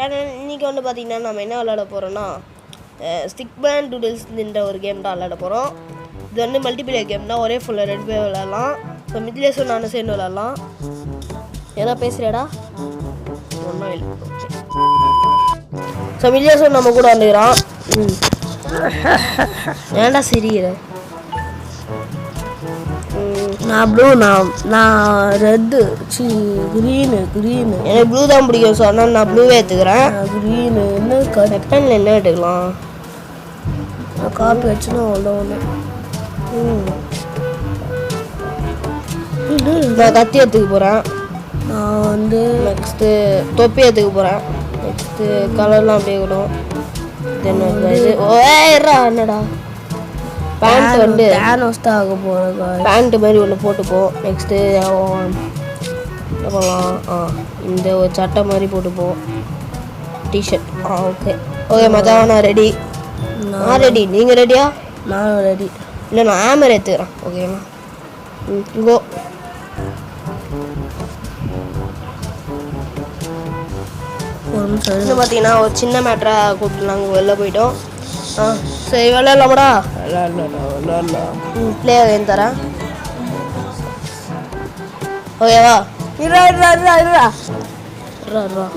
இன்றைக்கி வந்து பார்த்திங்கன்னா நம்ம என்ன விளையாட போகிறோன்னா ஸ்டிக்மேன் டூடில்ஸ்ன்ற ஒரு கேம் தான் விளையாட போகிறோம். இது வந்து மல்டிபிளேயர் கேம் தான், ஒரே ஃபுல்லாக 2 பேர் விளையாடலாம். இப்போ மித்லேஷும் நானும் சேர்ந்து விளையாடலாம். ஏன்னா பேசுகிறேடா ஒன்றும் இல்லை. ஸோ மித்லேஷும் நம்ம கூட வந்துக்கிறான். ஏன்டா சிரிக்கிற? நான் ப்ளூ, நான் ரெட்டு, க்ரீனு. எனக்கு ப்ளூ தான் பிடிக்கும். ஸோ அதனால் நான் ப்ளூவே எடுத்துக்கிறேன். க்ரீனு என்ன வெப்பனில் என்ன எடுத்துக்கலாம்? நான் காப்பி வச்சுன்னா ஒன்று நான் கத்தி எடுத்துக்க போகிறேன். நான் வந்து நெக்ஸ்ட்டு தொப்பி எடுத்துக்க போகிறேன். நெக்ஸ்ட்டு கலர்லாம் அப்படியே விடும். இது ஓரா என்னடா பேண்ட் வந்து தேனோஸ் தான் ஆக போகிறேன். பேண்ட் மாதிரி ஒன்று போட்டுப்போம். நெக்ஸ்ட்டு என்ன பண்ணலாம்? இந்த ஒரு சட்டை மாதிரி போட்டுப்போம். டிஷர்ட். ஓகே மச்சான் நான் ரெடி. நான் ரெடி. நீங்கள் ரெடியா? நானும் ரெடி. இல்லை நான் ஆமர் எடுத்துக்கிறேன். ஓகேண்ணா கோ. ஒரு நிமிஷம் இன்னும் பார்த்தீங்கன்னா ஒரு சின்ன மேட்டரை கூப்பிட்டு நாங்கள் வெளில போயிட்டோம். சரி விளையாடலாமாடா? பிளேயர் ஏன் தரேன். ஓகேவா?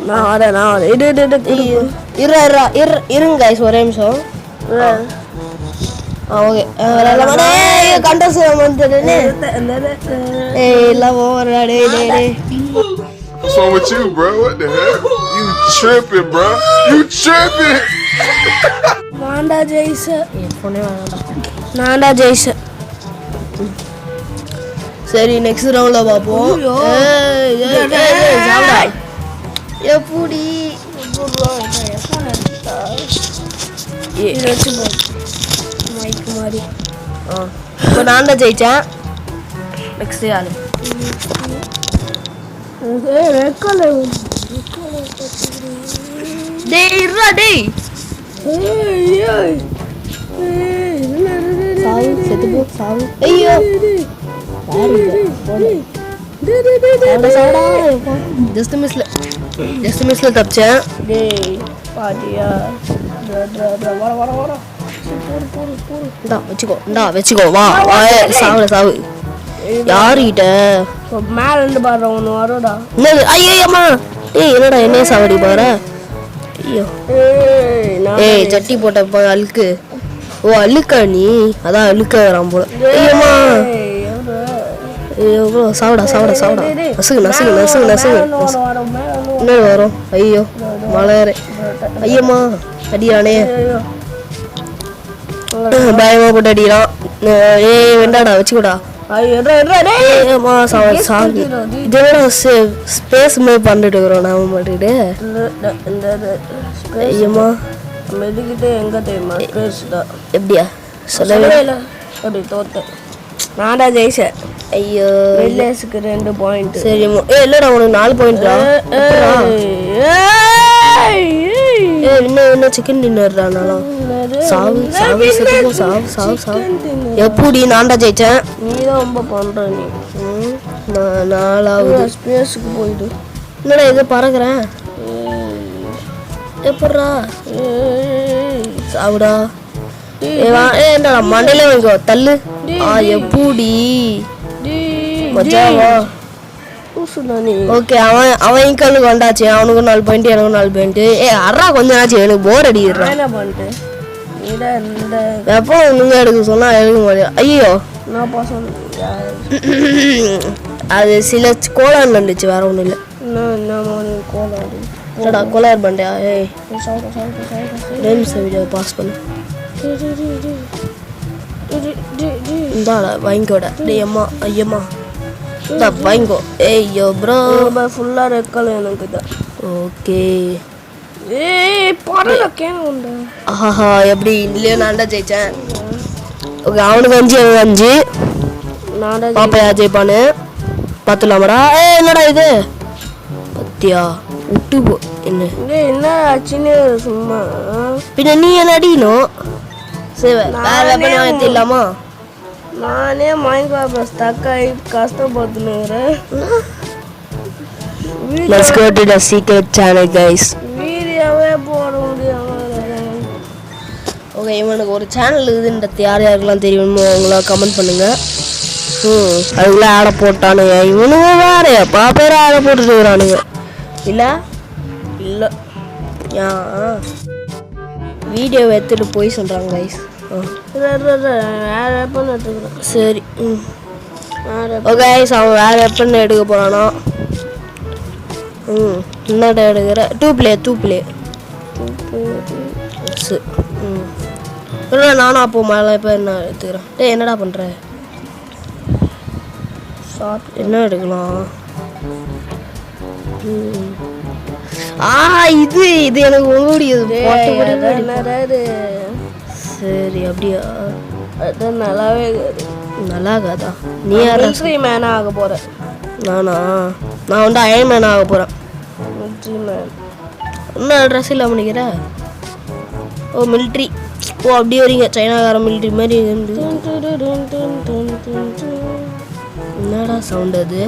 நான் வரேன். இருங்க கைஸ் ஒரே நிமிஷம். ஓகே கண்டஸ் எல்லாம் ஓவரா. What's wrong with you, bro? What the heck? You tripping, bro? You tripping? நான்டா ஜெயிச. ஃபோனே வேணாம்டா. நான்டா ஜெயிச. சரி நெக்ஸ்ட் ரவுண்டில் பார்ப்போம். எப்படி மைக் மாதிரி. இப்போ நான் தான் ஜெயித்தேன். நெக்ஸ்ட் யாரு? டேய் இருடா டேய். சாவு செத்து போ சாவு. ஐயோ ஜஸ்ட் மிஸ்ல தப்பிச்சேன். டேய் பாட்டியா வச்சுக்கோ வா. சாவு யாருகிட்ட மேல இருந்து பாரு ஒன்று வரும்டா. என்னது? ஐயோம்மா ஏய் என்னடா என்னைய சாவடி பாரு. ஐயோ ஏய் சட்டி போட்ட அழுக்கு. ஓ அழுக்கா நீ? அதான் அழுக்க வரான் போல. ஐயோம்மா ஐயோ ப்ரோ சாவடா. நசுகு என்ன வரும்? ஐயோ மலையறே. ஐயம்மா அடியானே. பயமா போட்டு அடிக்கிறான். ஏய் வேண்டாடா வச்சுக்கூடா. ஸ்பேஸ் மாதிரி பண்ணிட்டு இருக்கிறோம் நாம மாட்டிட்டு. ஐயம்மா மெதுக்கிட்டே எங்க தெரியுமா? எப்படியா சொல்லவே இல்லை. அப்படி தோத்தேன். நான்டா ஜெயிச்சேன். ஐயோ வில்லேஜுக்கு 2 பாயிண்ட். சரி இல்லடா உனக்கு 4 பாயிண்ட்டா. இன்னும் சிக்கன் டின்னர்டானாலும் சாவு எப்படி? நான்டா ஜெயிச்சேன். நீ தான் ரொம்ப பண்ற. நீ 4வது ஸ்பேஸுக்கு போயிடு. என்னடா இது பறக்குறேன் எப்படா? சாவுடா. என்னடா மண்டையில வைக்கோ தள்ளு. எப்படி மச்சாவா? ஓகே அவன் இங்கலுக்கு வந்தாச்சு. அவனுக்கும் 4 பாயிண்ட் எனக்கும் 4 பாயிண்ட். அறா கொஞ்சம் ஆச்சு. எனக்கு போர் அடிக்கிறான். என்ன பண்ணிட்டு எப்போ நீங்க எடுக்க சொன்னா எடுக்க மாட்டேன். ஐயோ அது சில கோளாறு வந்துச்சு, வேற ஒன்றும் இல்லை. கோளாறு பண்ணியா? ஏய் வீடியோ பாஸ் பண்ணு. இந்தாடா வாங்கிக்கோட. டேய் அம்மா ஐயம்மா இந்த வாங்கிக்கோ. ஐயோ ப்ரோ ஃபுல்லாக ரெக்கல எனக்கு தான். ஓகே ஆஹா எப்படி இல்லையோ நான்டா ஜெயிச்சேன். ஓகே அவனுக்கு 5 பாப்பையா ஜெயிப்பானு பார்த்துலாமாடா. என்னடா இது பத்தியா விட்டு போ. என்ன ஆச்சுன்னு சும்மா பின்ன நீ என்ன அடிக்கணும்? சரி வேற இல்லாமா? நானே மைண்ட் ஸ்டக் ஆகி கஷ்டப்பட்டுனுறேன். Let's go to the secret channel guys. Video okay, இவனுக்கு ஒரு சேனல் இருக்குதுன்றது யார் யாருக்கெல்லாம் தெரியுமோ அவங்கள கமெண்ட் பண்ணுங்க. அதுக்குள்ளே ஆடை போட்டானுங்க. இவனுங்க வேற எப்பா பேர் ஆடை போட்டுட்டு இருக்கிறானுங்க. இல்லை இல்லை வீடியோவை எடுத்துட்டு போய் சொல்கிறாங்க கைஸ். வேற எப்போ எடுத்துக்கிறேன். சரி. வேற ஓகே கைஸ், அவன் வேறு எப்பன்னு எடுக்க போகிறானா? என்னடா எடுக்கிற? டூ பிளே இல்லை நானும் அப்போ மேலே இப்போ என்ன எடுத்துக்கிறேன். டேய் என்னடா பண்ணுற? என்ன எடுக்கலாம்? இது இது எனக்கு முடியுது. சரி அப்படியா? அது நல்லாவே நல்லா இருக்காதா? நீ மிலிட்ரி மேனாக ஆக போற. நானா? நான் வந்து அயன் மேன் ஆக போகிறேன். Military man. என்ன ட்ரெஸ் இல்லாமல் நிற்கிற? ஓ மிலிட்ரி. ஓ அப்படி வரீங்க, சைனாக்கார மிலிட்ரி மாதிரி இருந்து. என்னடா சவுண்ட் அது?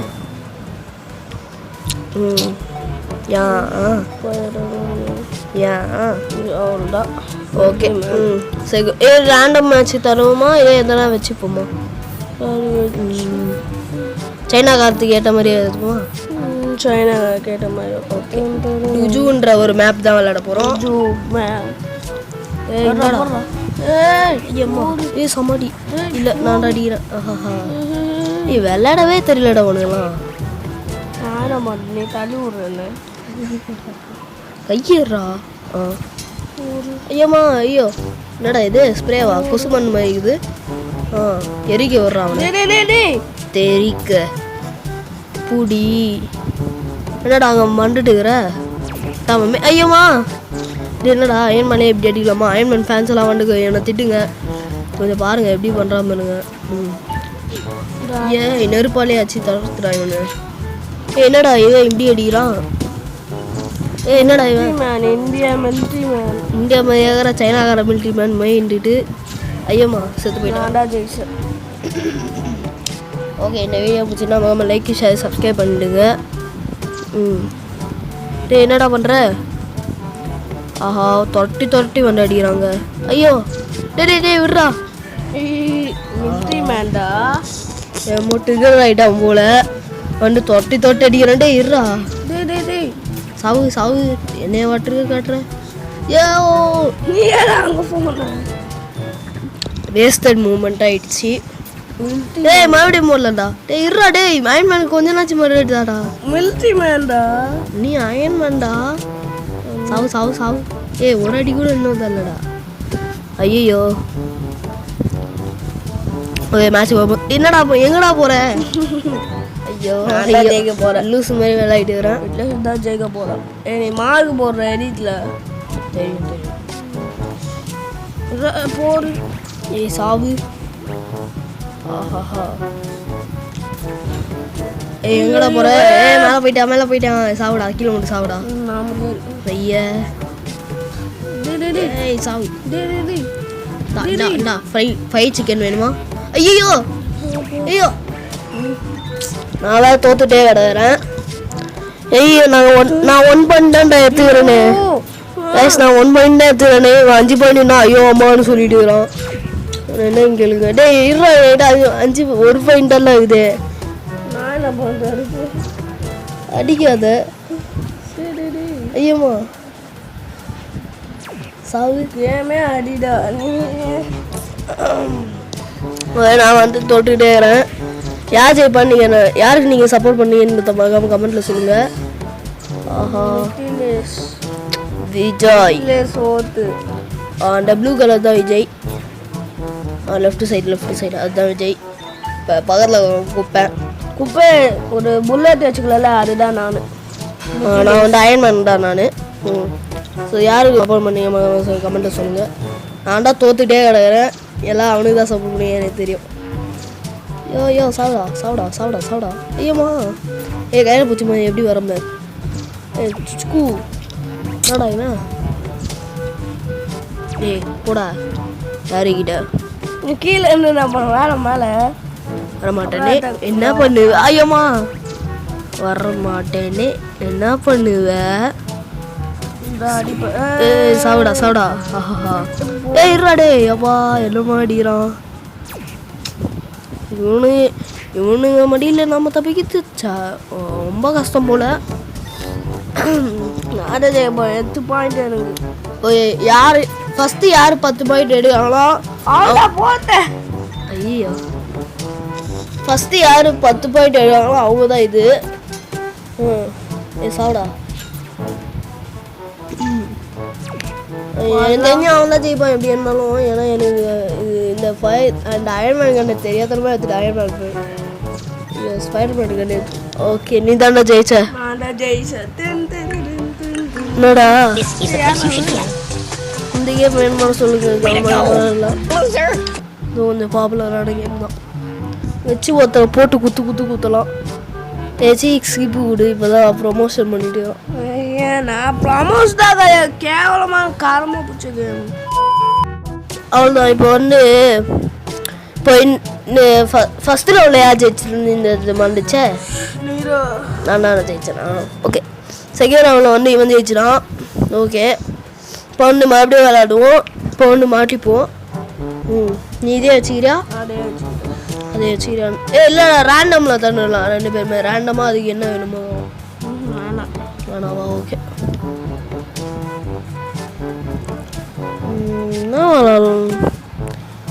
அவ்வளோதான். ஓகே. சரி, ரேண்டம் மேட்ச் தருவோமா இல்லை எதனா வச்சுப்போமா? சைனாக்காரத்துக்கு ஏற்ற மாதிரியே இருக்குமா? சைனா கேட்ட மாதிரி. ஓகே. டுஜுன்ற ஒரு மேப் தான் விளையாட போகிறோம். சமாடி இல்லை நான் அடிக்கிறேன். விளையாடவே தெரியலடா உனக்குலாம். நீ தள்ளி விடுறேன்னு கையிடுறா. ஐயம்மா ஐயோ, என்னடா இது ஸ்ப்ரேவா? குசுமண் மாதிரி இருக்குது. எரிக்க விட்றான் அவனை. தெரிக்க பூடி. என்னடா அங்கே மண்டுட்டுக்கிற தாமே? ஐயம்மா இது என்னடா அயன்மேனே இப்படி அடிக்கலாமா? அயன்மேன் ஃபேன்ஸ் எல்லாம் வந்துக்கு என்னை திட்டுங்க கொஞ்சம் பாருங்க எப்படி பண்ணுறாமனுங்க. ஏன் நெருப்பாலே ஆச்சு தடுத்துறான் இவனு. என்னடா இவன் இப்படி அடிக்கிறான்? என்னடா இவன்? India military man. இந்தியா மாதிரியாகிற சைனாக்கார மிலிட்ரி மேன் மைண்டுட்டு. ஐயம்மா செத்து போயிட்டான். ஜெயிச்சேன். ஓகே, இந்த வீடியோ பிடிச்சின்னா மகமாக லைக் ஷேர் சப்ஸ்கிரைப் பண்ணிடுங்க. டே என்னடா பண்ணுற? ஆஹா தொட்டி வந்து அடிக்கிறாங்க. ஐயோ டே விட்றா. மிலிட்ரி மேன்டா என் முட்டுகள் ஆகிட்டான் போல வந்து தொட்டி அடிக்கிறேன். டே இருறா. சாவு என்னைய வாட்டுருக்கு காட்டுறேன். நீ அங்கே போன வேஸ்டட் மூமெண்ட் ஆயிடுச்சு. டேய் மறுபடியும் போடலடா. டேய் இருடா. டேய் அயன்மேன் கொஞ்ச நாச்சு மறுபடியாடா. மிலிட்ரி மேன்டா நீ அயன்மேன்டா. சாவு. ஒரு அடி கூட இன்னும் தரலடா. ஐயோ ஓகே மேட்ச் என்னடா எங்கடா போற? ஐயோ ஜெயிக்க போற லூஸ் மாதிரி விளையாடிட்டு வரேன். வீட்டில் தான் ஜெயிக்க போகிறேன். நீ மார்க் போடுற எடிட்டில் தெரியும் போடு. சாவு. ஆஹாஹா எங்கடா போற? மேலே போயிட்டான். சாவுடா, கீழே மட்டும் சாவுடா. ஐயா சாவு. ஃப்ரை சிக்கன் வேணுமா? ஐயோ நான் தோத்துட்டே கிடக்குறேன். ஐயோ நான் 1 பாயிண்ட் தான் எடுத்துக்கிறேன்னு. நான் 1 பாயிண்ட் தான் எடுத்துக்கிறேனே. 5 பாயிண்ட்னா ஐயோ அம்மான்னு சொல்லிட்டு இருக்கிறான். என்ன கேளுங்க. டே இருடா 1 பாயிண்டெல்லாம் இருக்குது. நான் என்ன பண்ணுறது? அடிக்காத. ஐயம்மா சாவு. ஏமே அடிடா நீ. நான் வந்து தொட்டுக்கிட்டே இருக்கிறேன். யார் ஜெயிப்பான்னு நீங்கள் யாருக்கு நீங்கள் சப்போர்ட் பண்ணீங்கன்னு கமெண்ட்டில் சொல்லுங்கள். ஆஹா விஜய் சோத்து. அந்த ப்ளூ கலர் தான் விஜய். லெஃப்ட் சைடு அதுதான் விஜய். இப்போ பக்கத்தில் குப்பை ஒரு புல்லட் வச்சுக்கல, அதுதான் நான் வந்து அயன்மேன் தான் நான். ஸோ யாருக்கு சப்போர்ட் பண்ணீங்க கமெண்ட்டில் சொல்லுங்கள். நான் தான் தோத்துக்கிட்டே கிடக்குறேன். எல்லாம் அவனுக்கு தான் சப்போர்ட் பண்ணி எனக்கு தெரியும். யோ சாவுடா. ஐயோம்மா கையில் பூச்சி மாதிரி எப்படி வரம்ப? சுக்கு என்னடா இவன்? போடா யாருக்கிட்ட? நீ கீழே இருந்து நான் வேலை மேலே வரமாட்டேனே என்ன பண்ணுவ? ஐயோம்மா வரமாட்டேனே என்ன பண்ணுவ? ஏய் சாவுடா ஆஹா ஏய் இருடா டேய் அப்பா என்னமா அடிக்கிறான் இவனுங்க மடியில் நம்ம தப்பிக்கிறது ரொம்ப கஷ்டம் போல. அதை 8 பாயிண்ட் எனக்கு. ஓய் யார் ஃபஸ்ட்டு யார் 10 பாயிண்ட் எடுக்கிறாங்களோ போட்டேன். ஐயோ ஃபஸ்ட்டு யார் 10 பாயிண்ட் எடுக்கிறாங்களோ அவங்க தான் இது. ஏ சாவுடா எனக்கு தெரிஞ்சு அவன் தான் ஜெயிப்பான் எப்படி இருந்தாலும். ஏன்னா எனக்கு இது இந்த ஃபயர் அண்ட் அயர்மேன் கண்ணு தெரியாதனமா எடுத்துட்டு அயர்மேன் ஸ்பைடர்மேன் கண்ணு. ஓகே நீ தாண்டா ஜெயிச்ச. என்னடா இந்த கேம் வேணுமா சொல்லுங்க. இது கொஞ்சம் பாப்புலரான கேம் தான். வச்சு ஒருத்தரை போட்டு குத்தலாம். தேய்ச்சி ஸ்கிப்பு கொடு. இப்போதான் ப்ரொமோஷன் பண்ணிட்டு நான் ப்ரமோஸ் தான் கேவலமாக காரமாக பிடிச்சது. அவ்வளோதான். இப்போ வந்து ஃபஸ்ட்டு ரவுண்டில் யார் ஜெயிச்சிருந்து இந்த இது வந்துச்சே நான் ஜெயிச்சேனா? ஓகே செகண்ட் ரவுண்டில் வந்து இவன் ஜெயிச்சிடான். ஓகே இப்போ வந்து மறுபடியும் விளையாடுவோம். இப்போ வந்து மாட்டிப்போம். நீ இதே வச்சுக்கிறியா? அதே வச்சுக்கிறியா? இல்லை ரேண்டமில் தந்துடலாம் 2 பேருமே ரேண்டமாக. அதுக்கு என்ன வேணுமோ வேணாவா? ஓகே என்ன விளாடலாம்?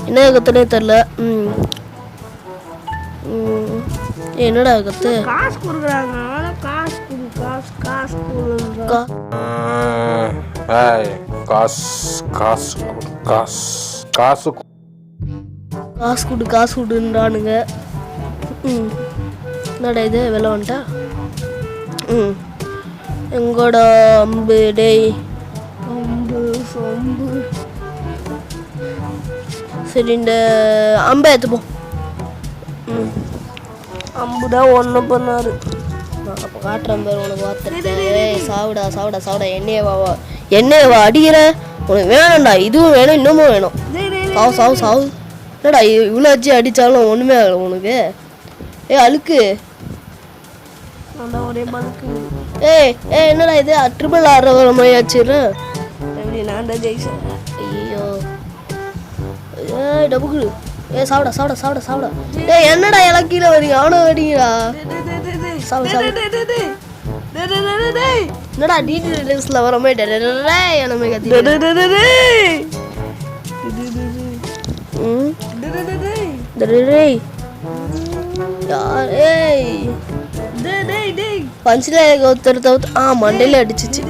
என்ன கத்துனே தெரில. என்னடா கத்து? காசு கொடுக்குறாங்க. காசு கொடு காசு காசு கொடுங்க. காசு காசு கொடுன்றானுங்க. என்னடா இது வெள்ள வந்துட்டா? எங்கோட அம்பு டேய் அம்பு சொம்பு. சரி இந்த அம்பை எடுத்துப்போம். அம்பு தான் ஒன்றும் பண்ணாரு. நான் அப்போ காட்டுறேன் பேர் உனக்கு பார்த்துட்டு. சாவுடா என்னையவா அடிக்கிற? உனக்கு வேணும்டா. இதுவும் வேணும் இன்னமும் வேணும். சாவு என்னடா இவ்வளோ வச்சு அடித்தாலும் ஒன்றுமே ஆகலை உனக்கு. அழுக்கு ஒரே பலுக்கு. என்னடா இது ட்ரிபிள் ஆடுற மாதிரி ஆச்சுன்னு எப்படி நான் தான் ஜெயிச்சேன். ஐயோ டபுக்குடு. சாவுடா. என்னடா எல்லாம் கீழே வரீங்க? அவனும் வரீங்களா? என்னடா டிடி ரிலீஸ்ல வர மாதிரி எனக்கு கத்தி பஞ்சில ஒருத்தர் மண்டையில அடிச்சிச்சு.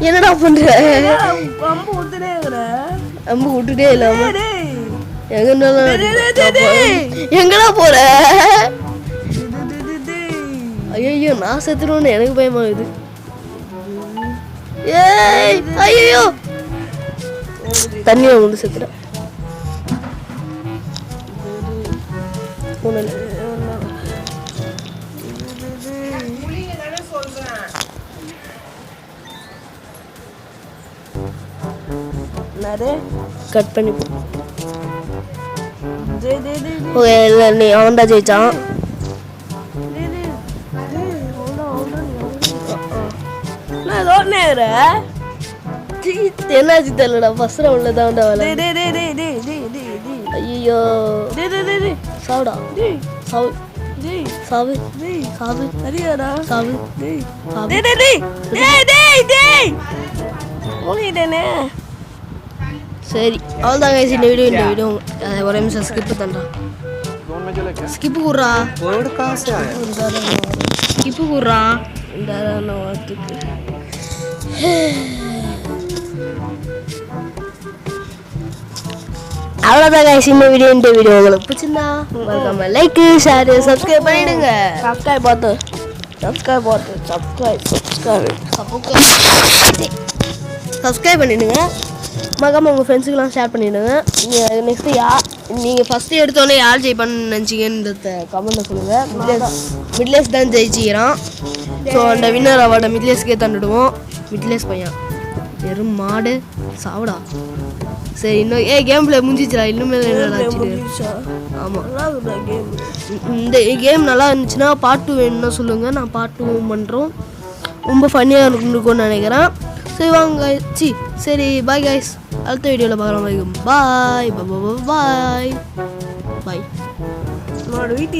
என்னடா பண்ற? அம்பு விட்டுட்டே இல்லாம எங்கடா போற? ஐயோ நான் செத்துருவேன்னு எனக்கு பயமாகுது. ஐயோ தண்ணியை வந்து செத்துறேன். கட் பண்ணி நீ அவன் தான் ஜெயிச்சான். என்னாச்சு தெரியலடா. ஃபர்ஸ்ட் ரவுண்ட்ல தான் ஐயோ சாவுடா சாவு சாவு சாவு சாவு சரி அவ்வளோதான் கைஸ் இந்த வீடியோ ஒரே நிமிஷம் ஸ்கிப் தண்டா. ஸ்கிப்பு கூடுறா ஸ்கிப்பு கூடுறா. இந்த வாரத்துக்கு அவ்வளோதான் கைஸ் இந்த வீடியோ உங்களுக்கு பிடிச்சிருந்தா மறக்காம லைக் ஷேர் சப்ஸ்கிரைப் பண்ணிடுங்க. சப்ஸ்கிரைப் பண்ணிடுங்க. மறக்காம உங்கள் ஃப்ரெண்ட்ஸுக்கெல்லாம் ஷேர் பண்ணிவிடுங்க. நீங்கள் நெக்ஸ்ட்டு நீங்கள் ஃபஸ்ட்டு எடுத்தோடனே யார் ஜெயிப்பான்னு நினச்சிங்கன்றத கமெண்ட்டில் சொல்லுங்கள். மிட்லேஸ் தான் ஜெயிச்சிக்கிறான். ஸோ அந்த வின்னர் அவார்டை மிட்லேஸ்க்கே தந்துடுவோம். மிட்லேஸ் பையன் வெறும் மாடு சாவுடா. சரி இன்னும் கேம் பிளே முடிஞ்சிச்சுடா. இன்னுமே ஆமாம் இந்த கேம் நல்லா இருந்துச்சுன்னா பார்ட் 2 வேணும்னா சொல்லுங்கள். நான் பார்ட் 2 பண்ணுறோம். ரொம்ப ஃபன்னியாக இருக்கும்னு நினைக்கிறேன். சரி வாங்க சரி பாய் கைஸ், அடுத்த வீடியோவில் பார்க்கலாம். வரைக்கும் பாய் பாய் பாய் பாய். வீட்டு